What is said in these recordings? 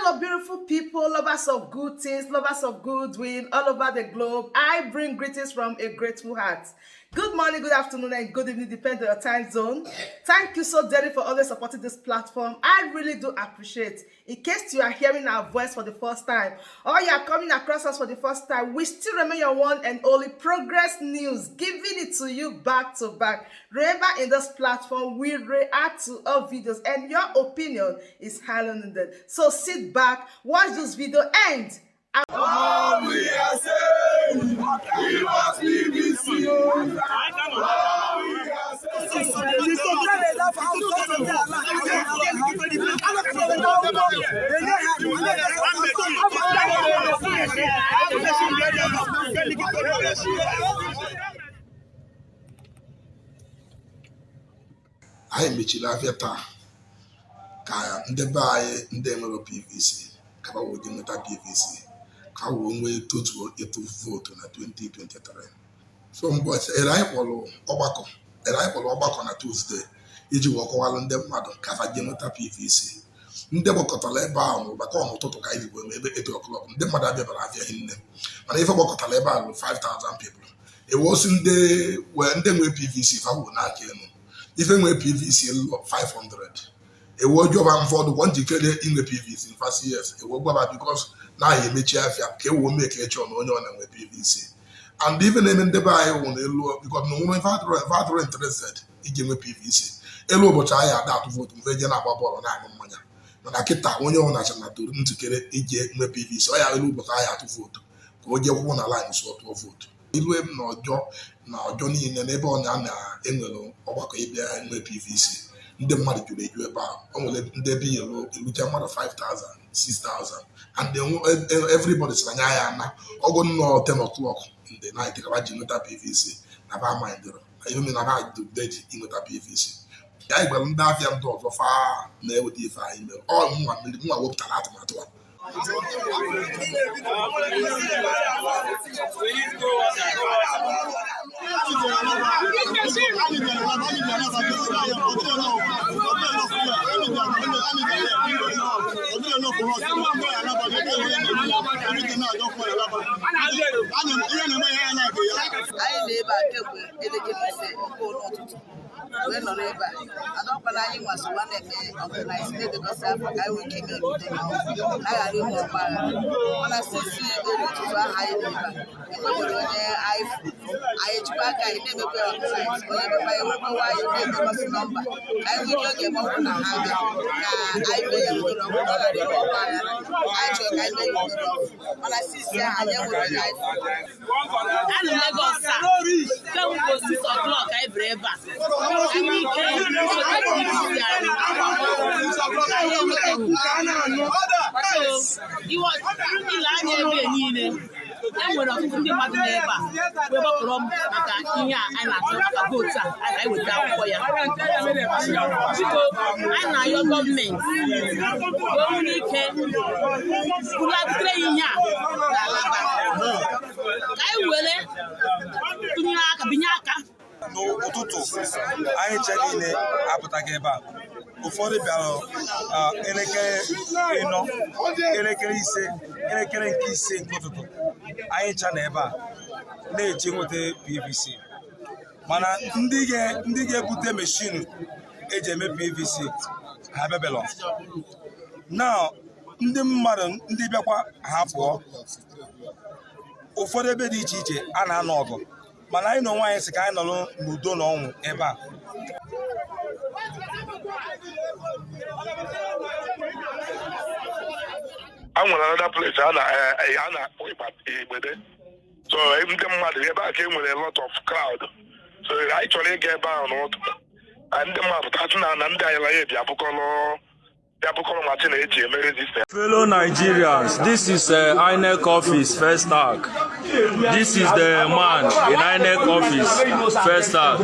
Hello, beautiful people, lovers of good things, lovers of goodwill all over the globe. I bring greetings from a grateful heart. Good morning, good afternoon, and good evening, depending on your time zone. Thank you so dearly for always supporting this platform. I really do appreciate. In case you are hearing our voice for the first time, or you are coming across us for the first time, we still remain your one and only Progress News, giving it to you back to back. Remember, in this platform, we react to all videos, and your opinion is highly needed. So sit back, watch this video, and all we are saying, we must leave this here. All we are saying, anyị mechiri afịa taa ka ndị be anyị ndị nwere PVC ka ha wee nweta PVC ka ha wee nwee totuo ịtụ vootu na 2023. So mbọchị anyị kpọrọ ọgbakọ na Tuesday iji wee kọwalụ ndị mmadụ ka ha jee nweta PVC. Ndị gbakọtara ebe ahụ n'ụbaka n'ụtụtụ ka anyị bụ ebe 8 o'clock ndị mmadụ abịabara afịa hinne, mana ife gbakọtara ebe ahụ 5,000 people. Ewosi ndị nwee PVC ha wụ n'aka elu, ife nwee PVC 500. Ewo joba mfọdụ kwa njikere inwe PVC for years. Ewo gwaba because na ya emechi afịa ka ewo make echo na onye ọ na-enwe PVC. And even in the buy on elu because no one father interested iji nwe PVC. Elu ụbọchị anyị ada atụ vote mfe je na-agba bọọlụ na-aṅụ mmanya. Mana kịta onye ọ na-acha na toro njikere iji nwe PVC. Ọ ya elu ụbọchị anyị atụ vote ka o je kwụkwọ na line so tụọ vote. Ilu em na ọjọọ niile n'ebe ọ na-enwere ọgbakọ ịbịa nwe PVC. Ndị mmadụ juru eju ebe ahụ. O nwere ndị ebe elucha mmadụ 5,000, 6,000, and everybody sị anya ya na ọgụ nnọọ 10 o'clock in the night ka ha ji nweta PVC na ba mindịrị na ihe na ha ji inweta PVC. Ya anyị gwara ndị afịa ndị ọzọ faa na-eweta ife anyị mere. Ọ nwa wepụtara atụmatụ a. We're not able. I don't believe was one of the organized because I will keep it. I don't know. When I see a high number, I never go outside. Why you never was a number. I will not give up on a hand. I will when I see I never Lagos, 6 o'clock every enwere ọtụtụ ndị mmadụ n'ebe a wee gbakọrọ m maka ihe a anyị na-achọ maka vootu a anyị weta akwụkwọ ya. Biko anyị na-ayọ gọọmenti wee nwere ike bulatere ihe a n'alaba ka anyị were tụnyere aka binye aka. N'ụtụtụ anyị che niile apụtaghị ebe a. Ụfọdụ bịara elekere 4, elekere 5, elekere nke 5 nke ụtụtụ. Anyị cha na ebe a na-eche nweta PVC, mana ndị ga-ebute machine eji eme PVC ha bịabelọ. Now ndị mmadụ ndị bịakwa ha pụọ. Ụfọdụ ebe dị iche iche a na-anọ ọgụ, mana anyị na onwe anyị sị ka anyị nọrọ n'udo na ọṅụ ebe a. I want another place I na-akpọ Igbede. So ndị mmadụ ebe a ka enwere a lot of crowd. So anyị chọrọ ịga ebe ahụ n'ụtụtụ. Ndị mmadụ tatụ na ndị anyị la ya bịa bụkọrọ machine eji eme register. Fellow Nigerians, this is INEC office first tag. This is the man in INEC office first tag.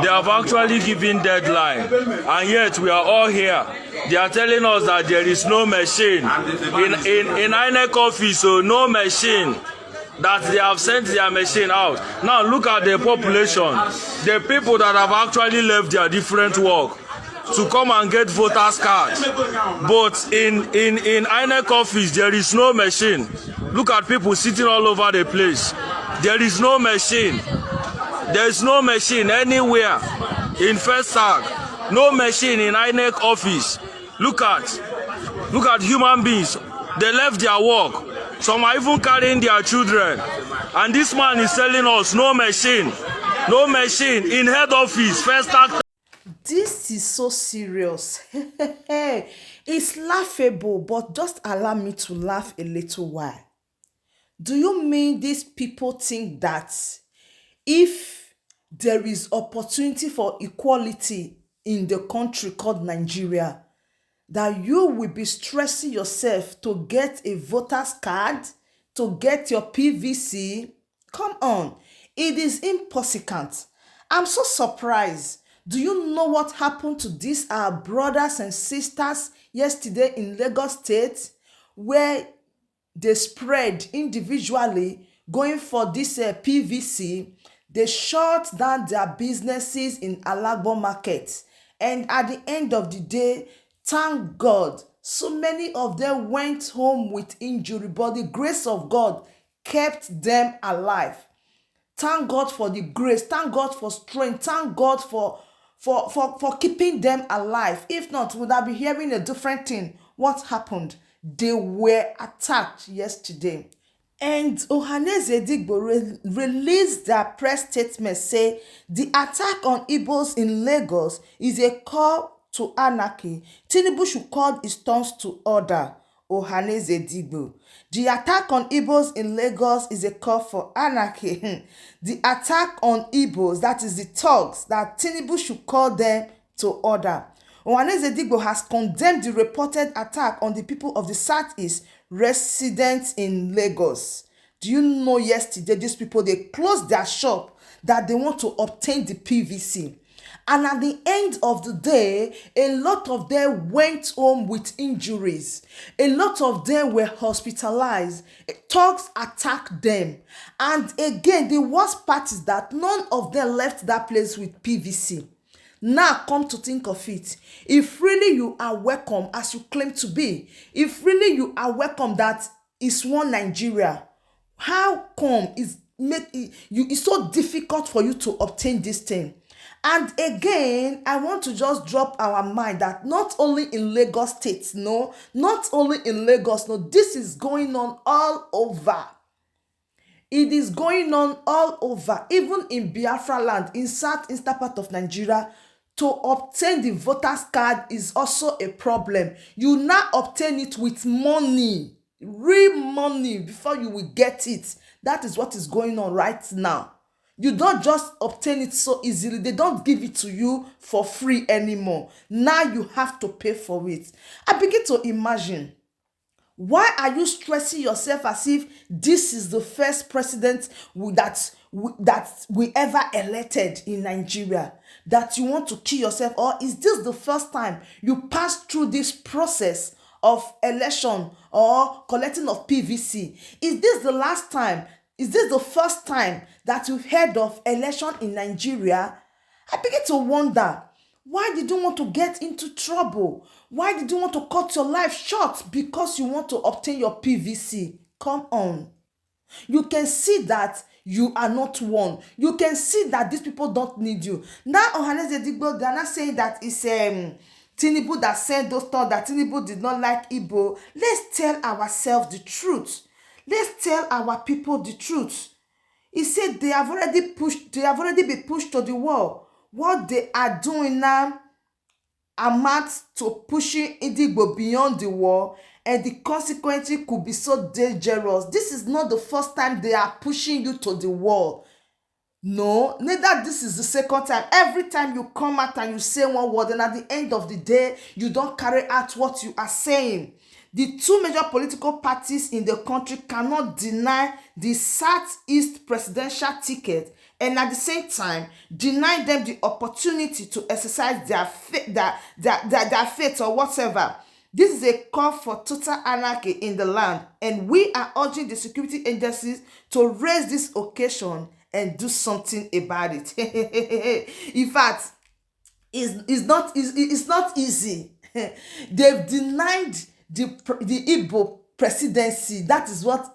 They have actually given deadline, and yet we are all here. They are telling us that there is no machine in INEC office, so no machine. That they have sent their machine out. Now look at the population, the people that have actually left their different work. to come and get voters card. But in INEC office, there is no machine. Look at people sitting all over the place. There is no machine. There is no machine anywhere in First Tag. No machine in INEC office. Look at human beings. They left their work. Some are even carrying their children. And this man is telling us no machine. No machine in head office. First Tag. This is so serious. It's laughable, but just allow me to laugh a little while. Do you mean these people think that if there is opportunity for equality in the country called Nigeria, that you will be stressing yourself to get a voter's card, to get your PVC? Come on, it is impossible. I'm so surprised. Do you know what happened to these our brothers and sisters yesterday in Lagos State, where they spread individually going for this PVC? They shut down their businesses in Alagbo market, and at the end of the day, thank God, so many of them went home with injury, but the grace of God kept them alive. Thank God for the grace. Thank God for strength. Thank God for keeping them alive. If not, would I be hearing a different thing? What happened? They were attacked yesterday. And Ohanaeze Ndigbo released their press statement, say the attack on Igbos in Lagos is a call to anarchy. Tinubu should call his tongues to order. Ohanaeze Ndigbo. The attack on Igbos in Lagos is a call for anarchy. The attack on Igbos, that is the thugs, that Tinubu should call them to order. Ohanaeze Ndigbo has condemned the reported attack on the people of the Southeast residents in Lagos. Do you know yesterday these people, they closed their shop that they want to obtain the PVC. And at the end of the day, a lot of them went home with injuries. A lot of them were hospitalized. Thugs attacked them. And again, the worst part is that none of them left that place with PVC. Now, come to think of it, if really you are welcome as you claim to be, if really you are welcome that is one Nigeria, how come it's so difficult for you to obtain this thing? And again, I want to just drop our mind that not only in Lagos State, no, not only in Lagos, no, this is going on all over. It is going on all over, even in Biafran land, in southeastern part of Nigeria. To obtain the voter's card is also a problem. You now obtain it with money, real money, before you will get it. That is what is going on right now. You don't just obtain it so easily. They don't give it to you for free anymore. Now you have to pay for it. I begin to imagine, why are you stressing yourself as if this is the first president that we ever elected in Nigeria? That you want to kill yourself? Or is this the first time you pass through this process of election or collecting of PVC? Is this the last time? Is this the first time that you've heard of election in Nigeria? I begin to wonder, why did you want to get into trouble? Why did you want to cut your life short because you want to obtain your PVC? Come on. You can see that you are not one. You can see that these people don't need you. Now, Ohanaeze Ndigbo, they are not saying that it's Tinubu that said those thoughts, that Tinubu did not like Igbo. Let's tell ourselves the truth. Let's tell our people the truth. He said they have already been pushed to the wall. What they are doing now amounts to pushing Ndigbo beyond the wall, and the consequences could be so dangerous. This is not the first time they are pushing you to the wall. No, neither this is the second time. Every time you come out and you say one word, and at the end of the day, you don't carry out what you are saying. The two major political parties in the country cannot deny the Southeast presidential ticket and at the same time deny them the opportunity to exercise their faith or whatever. This is a call for total anarchy in the land, and we are urging the security agencies to raise this occasion and do something about it. In fact, It's not easy. They've denied the Igbo presidency. That is what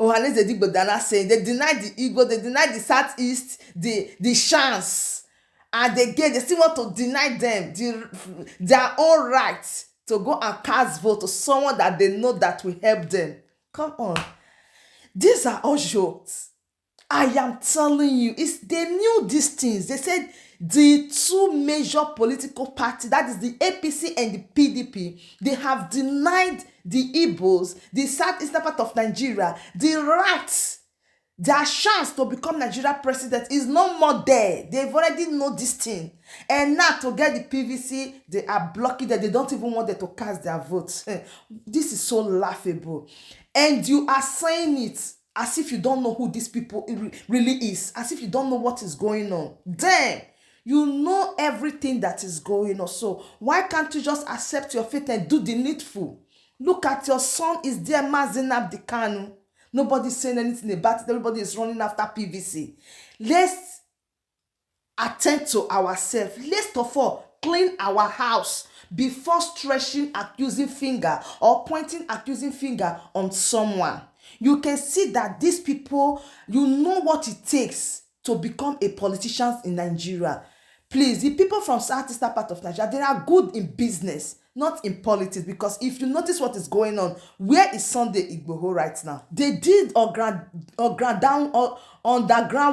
Ohanaeze Ndigbo Dana saying. They denied the Igbo, they denied the Southeast the chance, and they still want to deny them their own right to go and cast vote to someone that they know that will help them. Come on, these are all jokes. I am telling you, they knew these things. They said the two major political parties, that is the APC and the PDP, they have denied the Igbos, the southeastern part of Nigeria, the right, their chance to become Nigeria president is no more there. They've already know this thing. And now to get the PVC, they are blocking that. They don't even want them to cast their votes. This is so laughable. And you are saying it as if you don't know who these people really is, as if you don't know what is going on. Damn, you know everything that is going on. So why can't you just accept your fate and do the needful? Look at your son is there, Mazi Nnamdi Kanu. Nobody's saying anything about it. Everybody is running after PVC. Let's attend to ourselves. Let's of all clean our house before stretching accusing finger or pointing accusing finger on someone. You can see that these people, you know what it takes to become a politician in Nigeria. Please, the people from southeastern part of Nigeria, they are good in business, not in politics. Because if you notice what is going on, where is Sunday Igboho right now? They did underground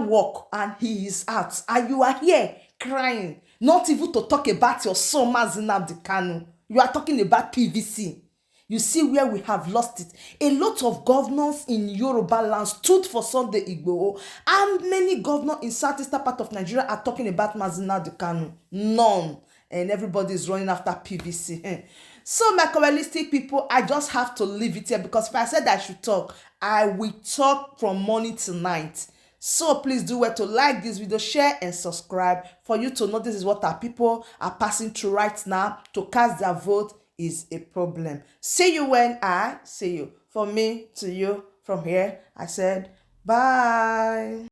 work and he is out. And you are here crying, not even to talk about your son Mazi Nnamdi Kanu. You are talking about PVC. You see where we have lost it. A lot of governors in Yoruba land stood for Sunday Igboho. How many governors in southeastern part of Nigeria are talking about Mazi Nnamdi Kanu? None. And everybody is running after PVC. So my Kabbalistic people, I just have to leave it here, because if I said I should talk, I will talk from morning to night. So please do well to like this video, share and subscribe for you to know this is what our people are passing through right now. To cast their vote is a problem. See you when I see you. From me to you, from here, I said bye.